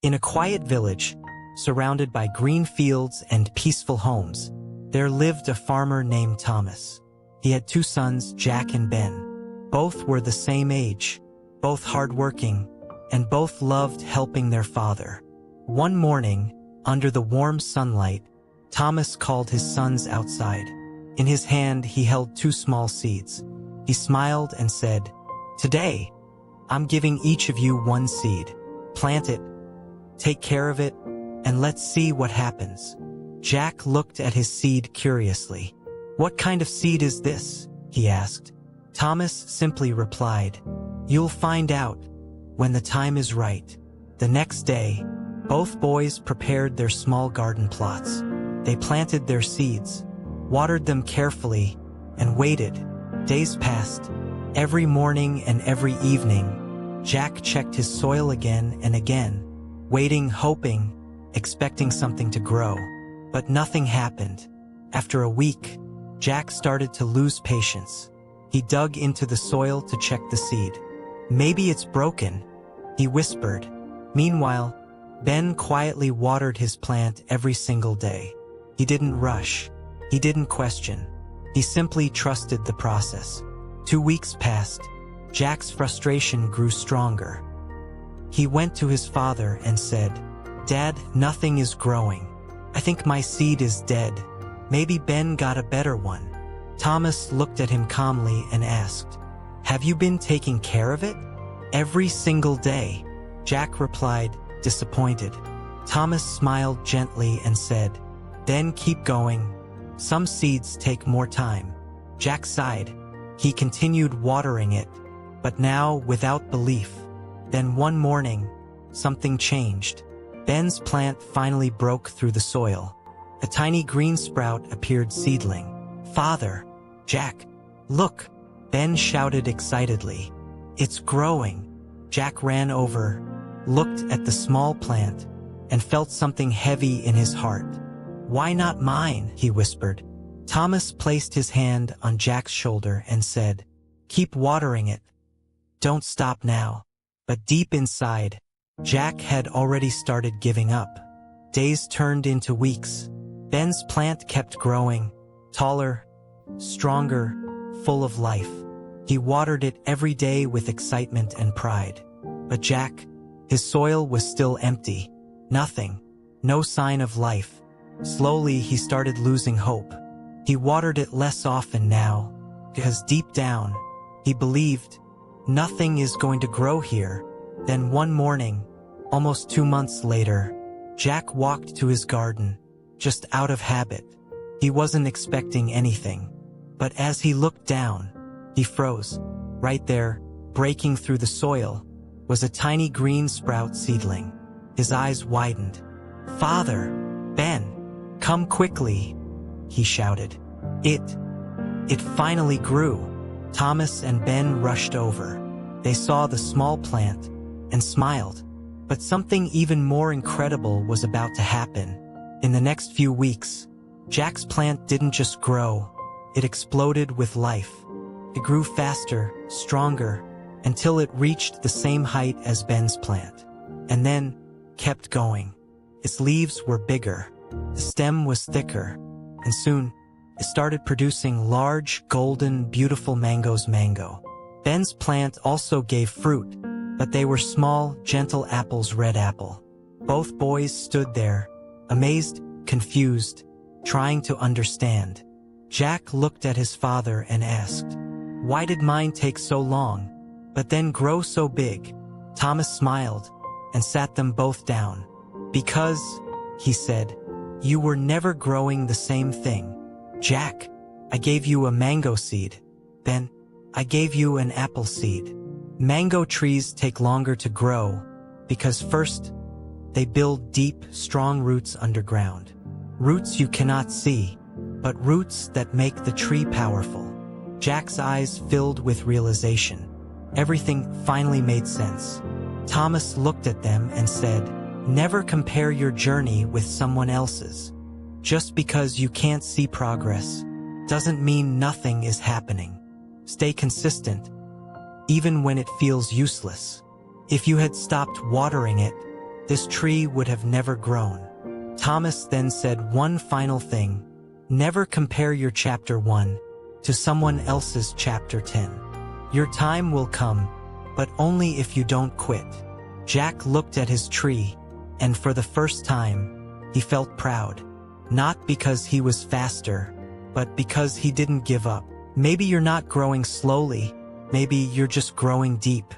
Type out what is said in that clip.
In a quiet village, surrounded by green fields and peaceful homes, there lived a farmer named Thomas. He had two sons, Jack and Ben. Both were the same age, both hardworking, and both loved helping their father. One morning, under the warm sunlight, Thomas called his sons outside. In his hand, he held two small seeds. He smiled and said, "Today, I'm giving each of you one seed. Plant it, take care of it, and let's see what happens." Jack looked at his seed curiously. "What kind of seed is this?" he asked. Thomas simply replied, "You'll find out when the time is right." The next day, both boys prepared their small garden plots. They planted their seeds, watered them carefully, and waited. Days passed. Every morning and every evening, Jack checked his soil again and again, waiting, hoping, expecting something to grow. But nothing happened. After a week, Jack started to lose patience. He dug into the soil to check the seed. "Maybe it's broken," he whispered. Meanwhile, Ben quietly watered his plant every single day. He didn't rush. He didn't question. He simply trusted the process. 2 weeks passed. Jack's frustration grew stronger. He went to his father and said, "Dad, nothing is growing. I think my seed is dead. Maybe Ben got a better one." Thomas looked at him calmly and asked, "Have you been taking care of it?" "Every single day," Jack replied, disappointed. Thomas smiled gently and said, "Then keep going. Some seeds take more time." Jack sighed. He continued watering it, but now without belief. Then one morning, something changed. Ben's plant finally broke through the soil. A tiny green sprout appeared seedling. "Father, Jack, look!" Ben shouted excitedly. "It's growing." Jack ran over, looked at the small plant, and felt something heavy in his heart. "Why not mine?" he whispered. Thomas placed his hand on Jack's shoulder and said, "Keep watering it. Don't stop now." But deep inside, Jack had already started giving up. Days turned into weeks. Ben's plant kept growing, taller, stronger, full of life. He watered it every day with excitement and pride. But Jack, his soil was still empty. Nothing. No sign of life. Slowly, he started losing hope. He watered it less often now, because deep down, he believed, nothing is going to grow here. Then one morning, almost 2 months later, Jack walked to his garden, just out of habit. He wasn't expecting anything. But as he looked down, he froze. Right there, breaking through the soil, was a tiny green sprout seedling. His eyes widened. "Father, Ben, come quickly," he shouted. It finally grew. Thomas and Ben rushed over. They saw the small plant and smiled. But something even more incredible was about to happen. In the next few weeks, Jack's plant didn't just grow, it exploded with life. It grew faster, stronger, until it reached the same height as Ben's plant. And then, kept going. Its leaves were bigger, the stem was thicker, and soon, it started producing large, golden, beautiful mangoes. Ben's plant also gave fruit, but they were small, gentle apples. Red apple. Both boys stood there, amazed, confused, trying to understand. Jack looked at his father and asked, "Why did mine take so long, but then grow so big?" Thomas smiled and sat them both down. "Because," he said, "you were never growing the same thing. Jack, I gave you a mango seed. Then, I gave you an apple seed. Mango trees take longer to grow because first, they build deep, strong roots underground. Roots you cannot see, but roots that make the tree powerful." Jack's eyes filled with realization. Everything finally made sense. Thomas looked at them and said, "Never compare your journey with someone else's. Just because you can't see progress doesn't mean nothing is happening. Stay consistent, even when it feels useless." If you had stopped watering it, this tree would have never grown. Thomas then said one final thing: never compare your chapter 1 to someone else's chapter 10. Your time will come, but only if you don't quit. Jack looked at his tree, and for the first time, he felt proud. Not because he was faster, but because he didn't give up. Maybe you're not growing slowly, maybe you're just growing deep.